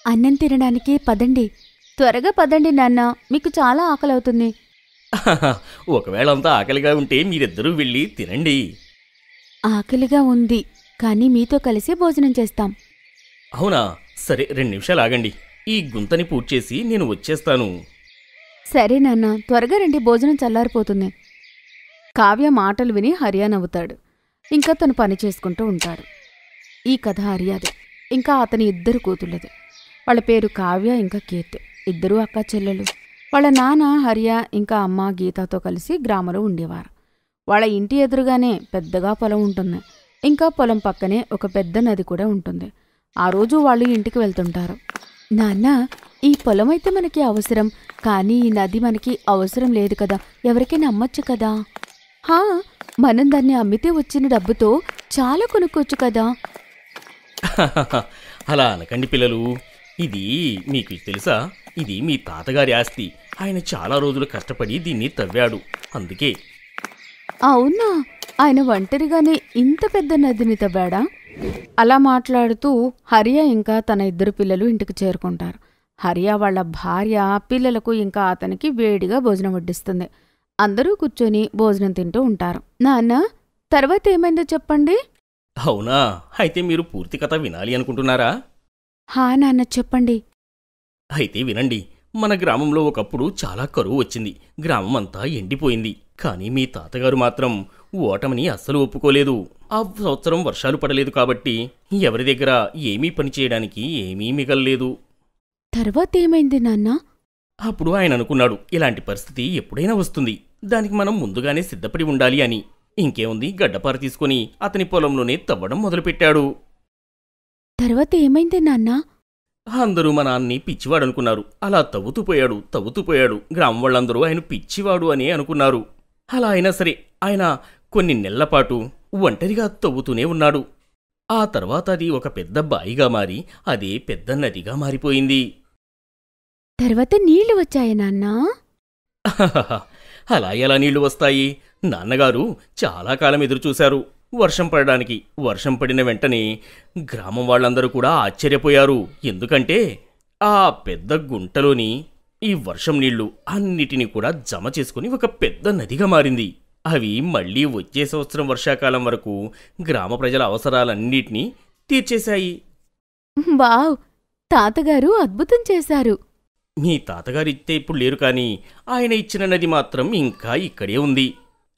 అన్నం తినడానికి పదండి. త్వరగా పదండి నాన్న, మీకు చాలా ఆకలవుతుంది. ఒకవేళ అంతా ఆకలిగా ఉంటే మీరిద్దరూ వెళ్ళి తినండి. ఆకలిగా ఉంది, కానీ మీతో కలిసి భోజనం చేస్తాం. అవునా? సరే, 2 నిమిషాలు ఆగండి. ఈ గుంతని పూడ్చేసి నేను వచ్చేస్తాను. సరే నాన్న, త్వరగా రండి, భోజనం చల్లారిపోతుంది. కావ్య మాటలు విని హరియా నవ్వుతాడు. ఇంకా తను పని చేసుకుంటూ ఉంటాడు. ఈ కథ హరియాది, ఇంకా అతని 2 కూతుళ్ళది. వాళ్ళ పేరు కావ్య ఇంకా కీర్తి. 2 అక్కా చెల్లెలు. వాళ్ళ నాన్న హరియా ఇంకా అమ్మ గీతాతో కలిసి గ్రామంలో ఉండేవారు. వాళ్ళ ఇంటి ఎదురుగానే పెద్దగా పొలం ఉంటుంది. ఇంకా పొలం పక్కనే ఒక పెద్ద నది కూడా ఉంటుంది. ఆ రోజు వాళ్ళు ఇంటికి వెళ్తుంటారు. నాన్న, ఈ పొలం అయితే మనకి అవసరం, కానీ ఈ నది మనకి అవసరం లేదు కదా, ఎవరికైనా అమ్మొచ్చు కదా. హా, మనం దాన్ని అమ్మితే వచ్చిన డబ్బుతో చాలా కొనుక్కోవచ్చు కదా. అలా అనకండి పిల్లలు. ఇది మీకు తెలుసా? ఇది మీ తాతగారి ఆస్తి. ఆయన చాలా రోజులు కష్టపడి దీన్ని తవ్వాడు. అందుకే. అవునా? ఆయన ఒంటరిగానే ఇంత పెద్ద నదిని తవ్వాడా? అలా మాట్లాడుతూ హరియా ఇంకా తన 2 పిల్లలు ఇంటికి చేరుకుంటారు. హరియా వాళ్ళ భార్య పిల్లలకు ఇంకా అతనికి వేడిగా భోజనం వడ్డిస్తుంది. అందరూ కూర్చొని భోజనం తింటూ ఉంటారు. నాన్న, తర్వాత ఏమైందో చెప్పండి. అవునా? అయితే మీరు పూర్తి కథ వినాలి అనుకుంటున్నారా? హా నాన్న, చెప్పండి. అయితే వినండి. మన గ్రామంలో ఒకప్పుడు చాలా కరువు వచ్చింది. గ్రామం అంతా ఎండిపోయింది. కానీ మీ తాతగారు మాత్రం ఓటమిని అస్సలు ఒప్పుకోలేదు. ఆ సంవత్సరం వర్షాలు పడలేదు కాబట్టి ఎవరి దగ్గర ఏమీ పని చేయడానికి ఏమీ మిగల్లేదు. తర్వాత ఏమైంది నాన్న? అప్పుడు ఆయన అనుకున్నాడు, ఇలాంటి పరిస్థితి ఎప్పుడైనా వస్తుంది, దానికి మనం ముందుగానే సిద్ధపడి ఉండాలి అని. ఇంకేముంది, గడ్డపార తీసుకుని అతని పొలంలోనే తవ్వడం మొదలుపెట్టాడు. తర్వాత ఏమైంది నాన్న? అందరూ మా నాన్ని పిచ్చివాడనుకున్నారు. అలా తవ్వుతూ పోయాడు. గ్రామం వాళ్ళందరూ ఆయన పిచ్చివాడు అని అనుకున్నారు. అలా అయినా సరే ఆయన కొన్ని నెలలపాటు ఒంటరిగా తవ్వుతూనే ఉన్నాడు. ఆ తర్వాత అది ఒక పెద్ద బాయిగా మారి అదే పెద్ద నదిగా మారిపోయింది. తర్వాత నీళ్లు వచ్చాయి నాన్నా? అలా ఎలా నీళ్లు వస్తాయి? నాన్నగారు చాలా కాలం ఎదురుచూశారు వర్షం పడడానికి. వర్షం పడిన వెంటనే గ్రామం వాళ్ళందరూ కూడా ఆశ్చర్యపోయారు. ఎందుకంటే ఆ పెద్ద గుంటలోని ఈ వర్షం నీళ్లు అన్నిటినీ కూడా జమ చేసుకుని ఒక పెద్ద నదిగా మారింది. అవి మళ్లీ వచ్చే సంవత్సరం వర్షాకాలం వరకు గ్రామ ప్రజల అవసరాలన్నిటినీ తీర్చేశాయి. వావ్! తాతగారు అద్భుతం చేశారు. మీ తాతగారిస్తే ఇప్పుడు లేరు, కానీ ఆయన ఇచ్చిన నది మాత్రం ఇంకా ఇక్కడే ఉంది.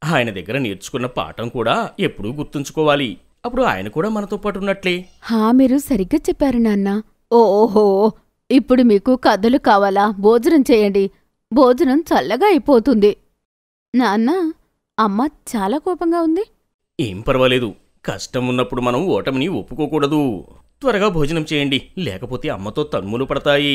ఆయన దగ్గర నేర్చుకున్న పాఠం కూడా ఎప్పుడూ గుర్తుంచుకోవాలి. అప్పుడు ఆయన కూడా మనతో పాటు ఉన్నట్లే. హా, మీరు సరిగ్గా చెప్పారు నాన్న. ఓహో, ఇప్పుడు మీకు కథలు కావాలా? భోజనం చేయండి, భోజనం చల్లగా అయిపోతుంది. నాన్న, అమ్మ చాలా కోపంగా ఉంది. ఏం పర్వాలేదు, కష్టం ఉన్నప్పుడు మనం ఓటమిని ఒప్పుకోకూడదు. త్వరగా భోజనం చేయండి, లేకపోతే అమ్మతో తన్నులు పడతాయి.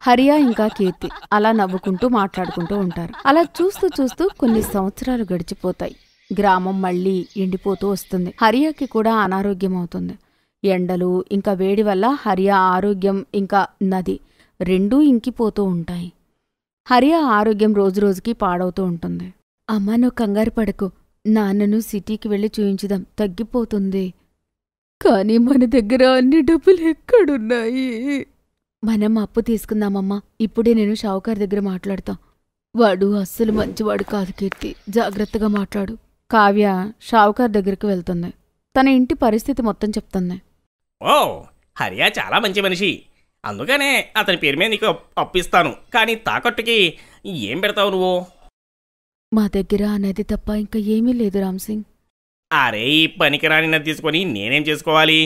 హరియా ఇంకా కీర్తి అలా నవ్వుకుంటూ మాట్లాడుకుంటూ ఉంటారు. అలా చూస్తూ చూస్తూ కొన్ని సంవత్సరాలు గడిచిపోతాయి. గ్రామం మళ్లీ ఎండిపోతూ వస్తుంది. హరియాకి కూడా అనారోగ్యం అవుతుంది. ఎండలు ఇంకా వేడి వల్ల హరియా ఆరోగ్యం ఇంకా నది రెండూ ఇంకిపోతూ ఉంటాయి. హరియా ఆరోగ్యం రోజురోజుకి పాడవుతూ ఉంటుంది. అమ్మా, నువ్వు కంగారు పడకు, నాన్నను సిటీకి వెళ్ళి చూయించుదాం, తగ్గిపోతుంది. కానీ మన దగ్గర అన్ని డబ్బులు ఎక్కడున్నాయి? మనం అప్పు తీసుకుందామమ్మా. ఇప్పుడే నేను షావుకారు దగ్గర మాట్లాడతా. వాడు అస్సలు మంచివాడు కాదు కీర్తి, జాగ్రత్తగా మాట్లాడు. కావ్య షావుకారు దగ్గరికి వెళ్తుంది. తన ఇంటి పరిస్థితి మొత్తం చెప్తుంది. ఓ, హరియా చాలా మంచి మనిషి, అందుకనే అతని పేరు మీద నీకు అప్పిస్తాను. కానీ తాకట్టుకి ఏం పెడతావు నువ్వు? మా దగ్గర ఆ నది తప్ప ఇంకా ఏమీ లేదు రామ్సింగ్. అరే, ఈ పనికిరాని నది తీసుకొని నేనేం చేసుకోవాలి?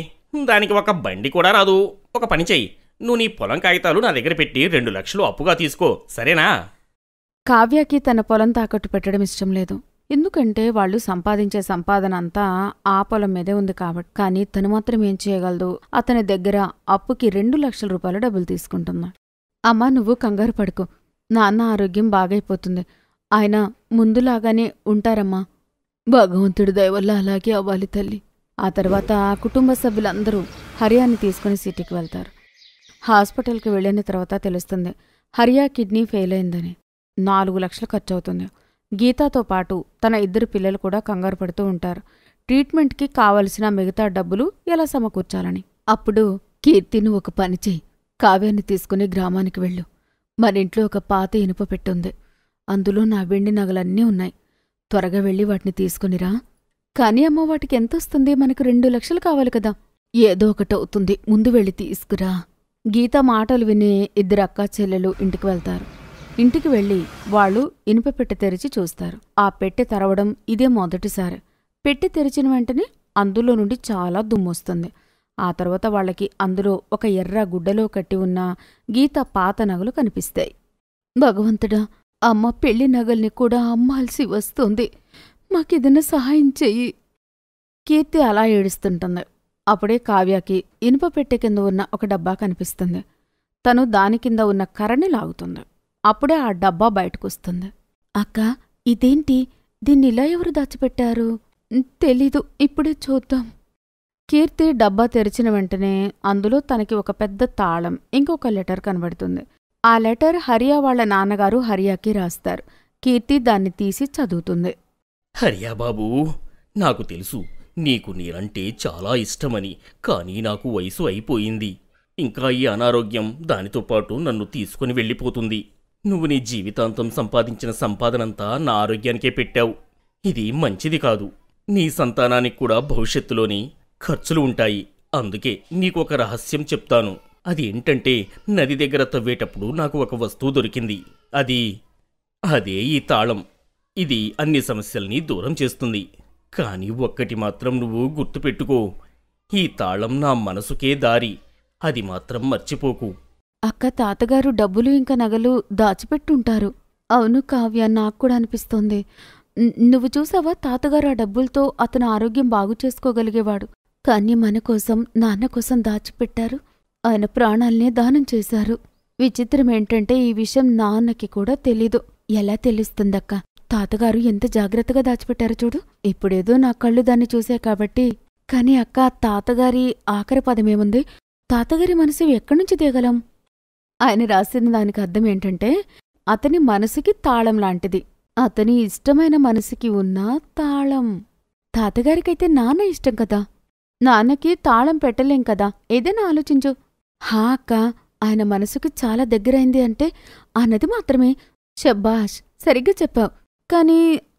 దానికి ఒక బండి కూడా రాదు. ఒక పని చెయ్యి, నువ్వు నీ పొలం కాగితాలు నా దగ్గర పెట్టి 2 లక్షలు అప్పుగా తీసుకో, సరేనా? కావ్యకి తన పొలం తాకట్టు పెట్టడం ఇష్టం లేదు. ఎందుకంటే వాళ్ళు సంపాదించే సంపాదన అంతా ఆ పొలం మీదే ఉంది కాబట్టి. కానీ తను మాత్రం ఏం చేయగలదు? అతని దగ్గర అప్పుకి 2 లక్షల రూపాయల డబ్బులు తీసుకుంటున్నా. అమ్మా, నువ్వు కంగారు పడుకో, నాన్న ఆరోగ్యం బాగైపోతుంది. ఆయన ముందులాగానే ఉంటారమ్మా. భగవంతుడి దయవల్ల అలాగే అవ్వాలి తల్లి. ఆ తర్వాత ఆ కుటుంబ సభ్యులందరూ హరియాని తీసుకుని సిటీకి వెళ్తారు. హాస్పిటల్కి వెళ్ళిన తర్వాత తెలుస్తుంది హరియా కిడ్నీ ఫెయిల్ అయిందని. 4 లక్షలు ఖర్చవుతుంది. గీతాతో పాటు తన 2 పిల్లలు కూడా కంగారు పడుతూ ఉంటారు, ట్రీట్మెంట్కి కావలసిన మిగతా డబ్బులు ఎలా సమకూర్చాలని. అప్పుడు కీర్తి నువ్వు ఒక పని చెయ్యి. కావ్యాన్ని తీసుకుని గ్రామానికి వెళ్ళు. మరింట్లో ఒక పాత ఇనుప పెట్టుంది. అందులో నా వెండి నగలన్నీ ఉన్నాయి. త్వరగా వెళ్ళి వాటిని తీసుకునిరా. కాని అమ్మ, వాటికి ఎంతొస్తుంది? మనకు 2 లక్షలు కావాలి కదా. ఏదో ఒకటవుతుంది, ముందు వెళ్ళి తీసుకురా. గీత మాటలు విని ఇద్దరు అక్కా చెల్లెలు ఇంటికి వెళ్తారు. ఇంటికి వెళ్ళి వాళ్ళు ఇనుప పెట్టె తెరిచి చూస్తారు. ఆ పెట్టె తెరవడం ఇదే మొదటిసారి. పెట్టె తెరిచిన వెంటనే అందులో నుండి చాలా దుమ్మొస్తుంది. ఆ తర్వాత వాళ్ళకి అందులో ఒక ఎర్ర గుడ్డలో కట్టి ఉన్న గీత పాత నగలు కనిపిస్తాయి. భగవంతుడా, అమ్మ పెళ్లి నగల్ని కూడా అమ్మాల్సి వస్తుంది. మాకేదైనా సహాయం చెయ్యి. కీర్తి అలా ఏడుస్తుంటుంది. అప్పుడే కావ్యకి ఇనుప పెట్టె కింద ఉన్న ఒక డబ్బా కనిపిస్తుంది. తను దాని కింద ఉన్న కర్రని లాగుతుంది. అప్పుడే ఆ డబ్బా బయటకొస్తుంది. అక్కా, ఇదేంటి? దీన్నిలా ఎవరు దాచిపెట్టారు? తెలీదు, ఇప్పుడే చూద్దాం. కీర్తి డబ్బా తెరిచిన వెంటనే అందులో తనకి ఒక పెద్ద తాళం, ఇంకొక లెటర్ కనబడుతుంది. ఆ లెటర్ హరియా వాళ్ల నాన్నగారు హరియాకి రాస్తారు. కీర్తి దాన్ని తీసి చదువుతుంది. హరియా బాబూ, నాకు తెలుసు నీకు నేనంటే చాలా ఇష్టమని. కానీ నాకు వయసు అయిపోయింది. ఇంకా ఈ అనారోగ్యం దానితో పాటు నన్ను తీసుకుని వెళ్ళిపోతుంది. నువ్వు నీ జీవితాంతం సంపాదించిన సంపాదనంతా నా ఆరోగ్యానికే పెట్టావు. ఇది మంచిది కాదు. నీ సంతానానికి కూడా భవిష్యత్తులోని ఖర్చులు ఉంటాయి. అందుకే నీకొక రహస్యం చెప్తాను. అది ఏంటంటే, నది దగ్గర తవ్వేటప్పుడు నాకు ఒక వస్తువు దొరికింది. అదే ఈ తాళం. ఇది అన్ని సమస్యల్ని దూరం చేస్తుంది. కాని ఒక్కటి మాత్రం నువ్వు గుర్తుపెట్టుకో, ఈ తాళం నా మనసుకే దారి. అది మాత్రం మర్చిపోకు. అక్క, తాతగారు డబ్బులు ఇంకా నగలు దాచిపెట్టుంటారు. అవును కావ్య, నాక్కూడా అనిపిస్తోంది. నువ్వు చూసావా, తాతగారు ఆ డబ్బులతో అతను ఆరోగ్యం బాగు చేసుకోగలిగేవాడు. కాని మన కోసం, నాన్న కోసం దాచిపెట్టారు. ఆయన ప్రాణాల్నే దానం చేశారు. విచిత్రమేంటంటే ఈ విషయం నాన్నకి కూడా తెలీదు. ఎలా తెలుస్తుందక్క? తాతగారు ఎంత జాగ్రత్తగా దాచిపెట్టారు చూడు. ఇప్పుడేదో నా కళ్ళు దాన్ని చూశాయి కాబట్టి. కాని అక్క, తాతగారి ఆఖరి పదమేముంది? తాతగారి మనసు ఎక్కడ్నుంచి తేగలం? ఆయన రాసిన దానికి అర్థమేంటంటే, అతని మనసుకి తాళం లాంటిది. అతని ఇష్టమైన మనసుకి ఉన్న తాళం. తాతగారికైతే నాన్న ఇష్టం కదా. నాన్నకి తాళం పెట్టలేం కదా. ఏదైనా ఆలోచించు. హా అక్క, ఆయన మనసుకి చాలా దగ్గరైంది అంటే ఆ నది మాత్రమే. శబ్బాష్, సరిగ్గా చెప్పావు. కాని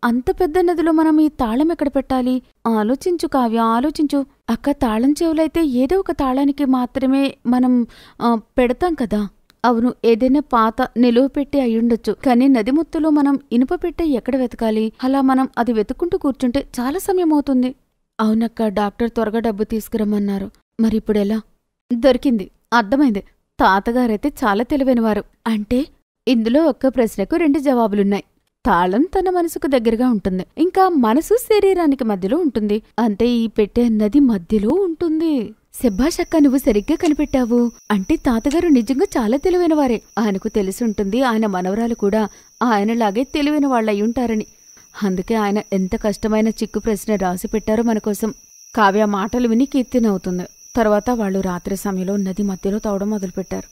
అంత పెద్ద నదిలో మనం ఈ తాళం ఎక్కడ పెట్టాలి? ఆలోచించు కావ్య, ఆలోచించు. అక్క, తాళం చెవులైతే ఏదో ఒక తాళానికి మాత్రమే మనం పెడతాం కదా. అవును, ఏదైనా పాత నిలువ పెట్టి అయ్యుండొచ్చు. కాని నది మొత్తంలో మనం ఇనుప పెట్టె ఎక్కడ వెతకాలి? అలా మనం అది వెతుక్కుంటూ కూర్చుంటే చాలా సమయం అవుతుంది. అవునక్క, డాక్టర్ త్వరగా డబ్బు తీసుకురమ్మన్నారు. మరిప్పుడెలా? దొరికింది, అర్థమైంది. తాతగారైతే చాలా తెలివైనవారు. అంటే ఇందులో ఒక్క ప్రశ్నకు 2 జవాబులున్నాయి. తాళం తన మనసుకు దగ్గరగా ఉంటుంది, ఇంకా మనసు శరీరానికి మధ్యలో ఉంటుంది. అంటే ఈ పెట్టె నది మధ్యలో ఉంటుంది. శభాషక్క, నువ్వు సరిగ్గా కనిపెట్టావు. అంటే తాతగారు నిజంగా చాలా తెలివైనవారే. ఆయనకు తెలిసుంటుంది ఆయన మనవరాలు కూడా ఆయనలాగే తెలివైన వాళ్ళయ్యుంటారని. అందుకే ఆయన ఎంత కష్టమైన చిక్కు ప్రశ్న రాసి పెట్టారో మనకోసం. కావ్య మాటలు విని కీర్తి నవ్వుతుంది. తర్వాత వాళ్ళు రాత్రి సమయంలో నది మధ్యలో తవ్వడం మొదలుపెట్టారు.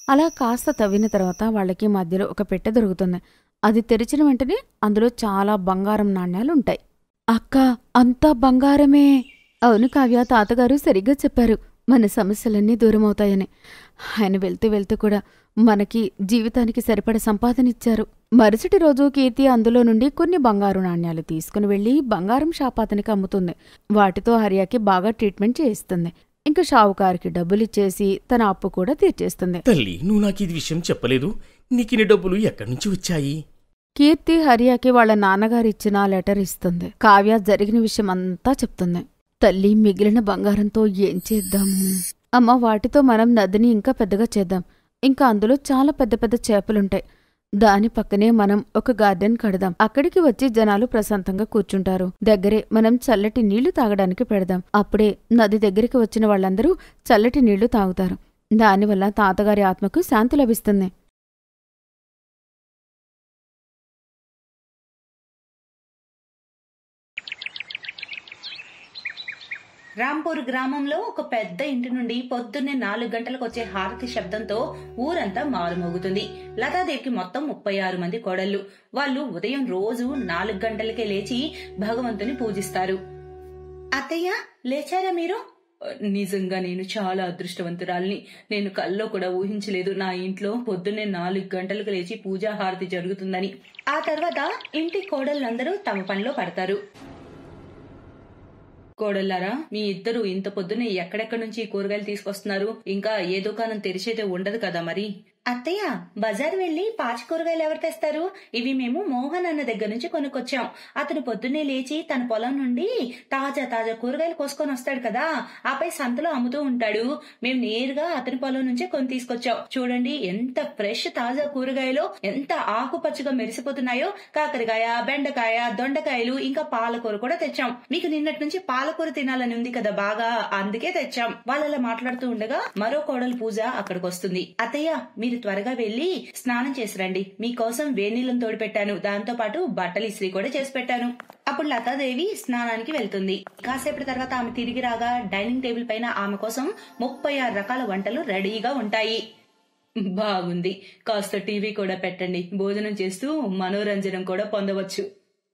అలా కాస్త తవ్విన తర్వాత వాళ్ళకి మధ్యలో ఒక పెట్టె దొరుకుతుంది. అది తెరిచిన వెంటనే అందులో చాలా బంగారం నాణ్యాలుంటాయి. అక్క, అంతా బంగారమే. అవును కావ్య, తాతగారు సరిగ్గా చెప్పారు. మన సమస్యలన్నీ దూరమవుతాయని. ఆయన వెళ్తూ వెళ్తూ కూడా మనకి జీవితానికి సరిపడ సంపాదనిచ్చారు. మరుసటి రోజు కీర్తి అందులో నుండి కొన్ని బంగారు నాణ్యాలు తీసుకుని వెళ్లి బంగారం షాప్ అతనికి అమ్ముతుంది. వాటితో హరియాకి బాగా ట్రీట్మెంట్ చేయిస్తుంది. ఇంకా షావుకారికి డబ్బులిచ్చేసి తన అప్పు కూడా తీర్చేస్తుంది. తల్లి, నువ్వు నాకు ఇది విషయం చెప్పలేదు. నీకిన్ని డబ్బులు ఎక్కడి నుంచి వచ్చాయి? కీర్తి హరియాకి వాళ్ళ నాన్నగారిచ్చిన లెటర్ ఇస్తుంది. కావ్య జరిగిన విషయం అంతా చెప్తుంది. తల్లి, మిగిలిన బంగారంతో ఏం చేద్దాము? అమ్మ, వాటితో మనం నదిని ఇంకా పెద్దగా చేద్దాం. ఇంకా అందులో చాలా పెద్ద పెద్ద చేపలుంటాయి. దాని పక్కనే మనం ఒక గార్డెన్ కడదాం. అక్కడికి వచ్చి జనాలు ప్రశాంతంగా కూర్చుంటారు. దగ్గరే మనం చల్లటి నీళ్లు తాగడానికి పెడదాం. అప్పుడే నది దగ్గరికి వచ్చిన వాళ్ళందరూ చల్లటి నీళ్లు తాగుతారు. దానివల్ల తాతగారి ఆత్మకు శాంతి లభిస్తుంది. రాంపూర్ గ్రామంలో ఒక పెద్ద ఇంటి నుండి పొద్దున్నే 4 గంటలకు వచ్చే హారతి శబ్దంతో ఊరంతా మారుమోగుతుంది. లతాదేవికి మొత్తం 36 మంది కోడళ్లు. వాళ్ళు ఉదయం రోజు 4 గంటలకే లేచి భగవంతుని పూజిస్తారు. అత్తయ్య, లేచారా మీరు? నిజంగా నేను చాలా అదృష్టవంతురాల్ని. నేను కల్లో కూడా ఊహించలేదు నా ఇంట్లో పొద్దున్నే 4 గంటలకు లేచి పూజాహారతి జరుగుతుందని. ఆ తర్వాత ఇంటి కోడళ్ళందరూ తమ పనిలో పడతారు. కోడళ్ళారా, మీ ఇద్దరు ఇంత పొద్దున్నే ఎక్కడెక్కడి నుంచి కూరగాయలు తీసుకొస్తున్నారు? ఇంకా ఏ దుకాణం తెరిచేదే ఉండదు కదా మరి? అత్తయ్య, బజార్ వెళ్లి పాచి కూరగాయలు ఎవరు తెస్తారు? ఇవి మేము మోహన్ అన్న దగ్గర నుంచి కొనుక్కొచ్చాం. అతను పొద్దున్నే లేచి తన పొలం నుండి తాజా తాజా కూరగాయలు కోసుకొని వస్తాడు కదా, ఆపై సంతలో అమ్ముతూ ఉంటాడు. మేము నేరుగా అతని పొలం నుంచే కొని తీసుకొచ్చాం. చూడండి ఎంత ఫ్రెష్ తాజా కూరగాయలు, ఎంత ఆకుపచ్చగా మెరిసిపోతున్నాయో. కాకరకాయ, బెండకాయ, దొండకాయలు, ఇంకా పాలకూర కూడా తెచ్చాం. మీకు నిన్నటి నుంచి పాలకూర తినాలని ఉంది కదా బాగా, అందుకే తెచ్చాం. వాళ్ళలా మాట్లాడుతూ ఉండగా మరో కోడలు పూజ అక్కడికి వస్తుంది. అత్తయ్య, మీరు త్వరగా వెళ్లి స్నానం చేసి రండి. మీకోసం వేణీళ్ళను తోడి పెట్టాను. దాంతో పాటు బట్టలు ఇస్త్రీ కూడా చేసి పెట్టాను. అప్పుడు లతాదేవి స్నానానికి వెళ్తుంది. కాసేపటి తర్వాత ఆమె తిరిగి రాగా డైనింగ్ టేబుల్ పైన ఆమె కోసం 36 రకాల వంటలు రెడీగా ఉంటాయి. బాగుంది, కాస్త టీవీ కూడా పెట్టండి. భోజనం చేస్తూ మనోరంజనం కూడా పొందవచ్చు.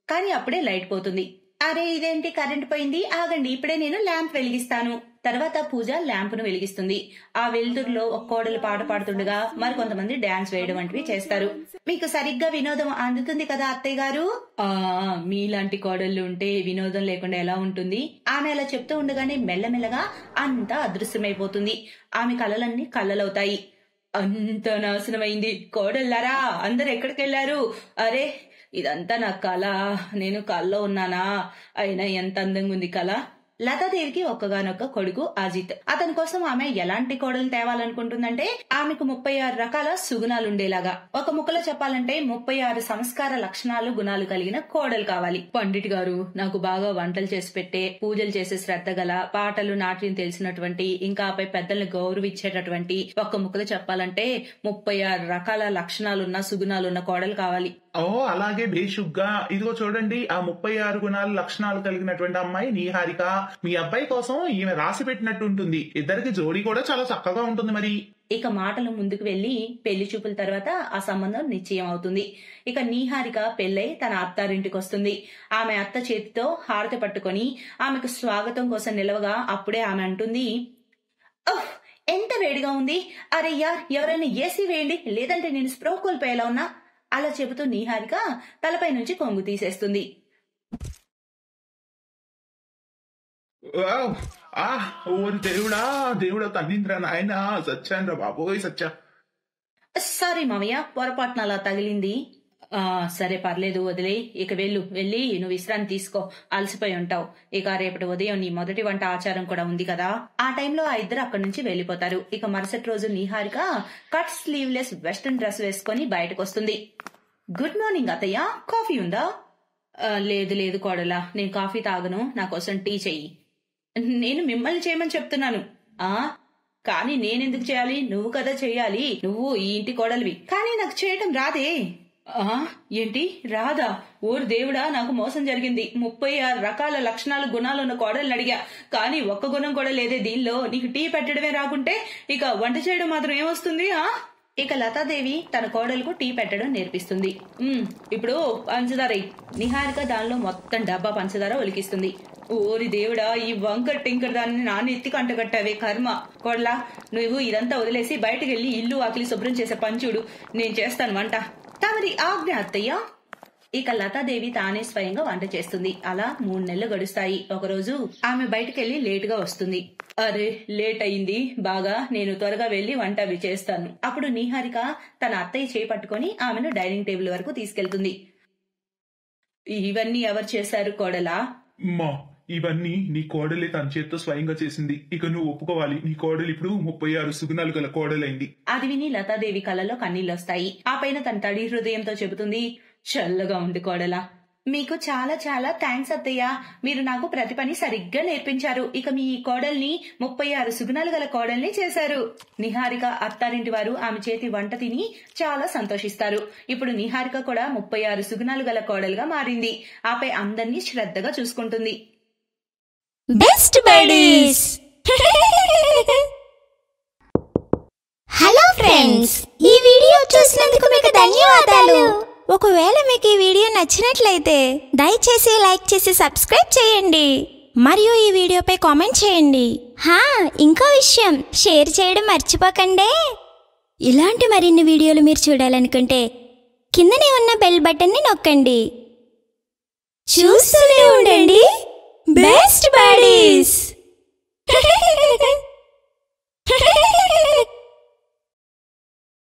కానీ అప్పుడే లైట్ పోతుంది. అరే ఇదేంటి, కరెంట్ పోయింది, ఆగండి, ఇప్పుడే నేను ల్యాంప్ వెలిగిస్తాను. తర్వాత పూజ ల్యాంపును వెలిగిస్తుంది. ఆ వెలుతురులో ఒక కోడలు పాట పాడుతుండగా మరికొంతమంది డాన్స్ వేయడం వంటివి చేస్తారు. మీకు సరిగ్గా వినోదం అందుతుంది కదా అత్తయ్య గారు? మీలాంటి కోడళ్లు ఉంటే వినోదం లేకుండా ఎలా ఉంటుంది? ఆమె అలా చెప్తూ ఉండగానే మెల్లమెల్లగా అంతా అదృశ్యమైపోతుంది. ఆమె కలలన్నీ కళ్ళలవుతాయి. అంత నాశనమైంది. కోడళ్ళారా, అందరు ఎక్కడికెళ్లారు? అరే ఇదంతా నా కళ, నేను కల్లో ఉన్నానా? అయినా ఎంత అందంగా ఉంది కళ. లతాదేవికి ఒక్కగానొక్క కొడుకు అజిత్. అతని కోసం ఆమె ఎలాంటి కోడలు తేవాలనుకుంటుందంటే ఆమెకు 36 రకాల సుగుణాలుండేలాగా. ఒక ముక్కలో చెప్పాలంటే 36 సంస్కార లక్షణాలు, గుణాలు కలిగిన కోడలు కావాలి. పండిట్ గారు, నాకు బాగా వంటలు చేసి పెట్టే, పూజలు చేసే శ్రద్ధ గల, పాటలు నాట్యం తెలిసినటువంటి, ఇంకా ఆపై పెద్దల్ని గౌరవించేటటువంటి, ఒక్క ముక్కలో చెప్పాలంటే 36 రకాల లక్షణాలున్న, సుగుణాలున్న కోడలు కావాలి. ఓ అలాగే బేషుగ్గా. ఇదిగో చూడండి, ఆ 36 గుణాలు లక్షణాలు కలిగినటువంటి అమ్మాయి నీహారిక. మీ అబ్బాయి కోసం ఈమె రాసి పెట్టినట్టు ఉంటుంది. ఇద్దరికి జోడీ కూడా చాలా చక్కగా ఉంటుంది. మరి ఇక మాటలు ముందుకు వెళ్లి పెళ్లి చూపుల తర్వాత ఆ సంబంధం నిశ్చయం అవుతుంది. ఇక నీహారిక పెళ్లై తన అత్తారింటికి వస్తుంది. ఆమె అత్త చేతితో హారతి పట్టుకొని ఆమెకు స్వాగతం కోసం నిలవగా అప్పుడే ఆమె అంటుంది, ఓహ్ ఎంత వేడిగా ఉంది, అరే యార్ ఎవరైనా ఏసీ వేయండి, లేదంటే నేను స్ప్రో కోల్పోయేలా ఉన్నా. అలా చెబుతూ నీహారిక తలపై నుంచి కొంగు తీసేస్తుంది. దేవుడా తన్నింద్రా నాయన, సచ్చాన్రా బాబోయ్ సచ్చా. సారీ మామయ్య, పొరపాటున అలా తగిలింది. సరే పర్లేదు, వదిలే. ఇక వెళ్ళి నువ్వు విశ్రాంతి తీసుకో, అలసిపోయి ఉంటావు. ఇక రేపటి ఉదయం నీ మొదటి వంట ఆచారం కూడా ఉంది కదా. ఆ టైంలో ఆ ఇద్దరు అక్కడి నుంచి వెళ్లిపోతారు. ఇక మరుసటి రోజు Niharika cut sleeveless western dress వేసుకొని బయటకు వస్తుంది. గుడ్ మార్నింగ్ అత్తయ్య, కాఫీ ఉందా? లేదు కోడలా, నేను కాఫీ తాగను, నా కోసం టీ చెయ్యి. నేను మిమ్మల్ని చేయమని చెప్తున్నాను. కానీ నేనెందుకు చేయాలి? నువ్వు కదా చెయ్యాలి, నువ్వు ఈ ఇంటి కోడలివి. కానీ నాకు చేయటం రాదే. ఏంటి రాదా? ఓరు దేవుడా, నాకు మోసం జరిగింది. 36 రకాల లక్షణాలు, గుణాలున్న కోడల్ని అడిగా, కానీ ఒక్క గుణం కూడా లేదే దీనిలో. నీకు టీ పెట్టడమే రాకుంటే ఇక వంట చేయడం మాత్రం ఏమొస్తుంది? ఇక లతాదేవి తన కోడలకు టీ పెట్టడం నేర్పిస్తుంది. ఇప్పుడు పంచదార. నిహారిక దానిలో మొత్తం డబ్బా పంచదార ఒలికిస్తుంది. ఓరి దేవుడా, ఈ వంకర్ టింకర్ దాన్ని నాన్న ఎత్తి కంటగట్టావే కర్మ. కోడలా, నువ్వు ఇదంతా వదిలేసి బయటకు వెళ్లి ఇల్లు వాకిలి శుభ్రం చేసే పంచుడు, నేను చేస్తాను వంట. తమరి ఆజ్ఞ అత్తయ్య. ఇక లతాదేవి తానే స్వయంగా వంట చేస్తుంది. అలా 3 నెలలు గడుస్తాయి. ఒకరోజు ఆమె బయటకెళ్లి లేటుగా వస్తుంది. అరే లేట్ అయింది బాగా, నేను త్వరగా వెళ్లి వంట అవి చేస్తాను. అప్పుడు నీహారిక తన అత్తయ్య చేయి పట్టుకుని ఆమెను డైనింగ్ టేబుల్ వరకు తీసుకెళ్తుంది. ఇవన్నీ ఎవరు చేశారు కోడలా? ఇవన్నీ నీ కోడలే తన చేత్తో స్వయంగా చేసింది. ఇక నువ్వు ఒప్పుకోవాలి, నీ కోడలు ఇప్పుడు 36 సుగుణాలు గల కోడలైంది. అది విని లతాదేవి కళ్ళలో కన్నీళ్లొస్తాయి. ఆ పైన తన తడి హృదయంతో చెబుతుంది, చల్లగా ఉంది కోడలా. మీకు చాలా చాలా థ్యాంక్స్ అత్తయ్య, మీరు నాకు ప్రతి పని సరిగ్గా నేర్పించారు. ఇక మీ కోడల్ని 36 సుగుణాలు గల కోడల్ని చేశారు. నిహారిక అత్తారింటి వారు ఆమె చేతి వంట తిని చాలా సంతోషిస్తారు. ఇప్పుడు నిహారిక కూడా 36 సుగుణాలు గల కోడలుగా మారింది. ఆపై అందర్నీ శ్రద్ధగా చూసుకుంటుంది. Best buddies. హలో ఫ్రెండ్స్, ఈ వీడియో చూసినందుకు మీకు ధన్యవాదాలు. ఒకవేళ మీకు ఈ వీడియో నచ్చినట్లయితే దయచేసి లైక్ చేసి సబ్స్క్రైబ్ చేయండి మరియు ఈ వీడియోపై కామెంట్ చేయండి. ఇంకో విషయం, షేర్ చేయడం మర్చిపోకండి. ఇలాంటి మరిన్ని వీడియోలు మీరు చూడాలనుకుంటే కిందనే ఉన్న బెల్ బటన్ని నొక్కండి. చూస్తూనే ఉండండి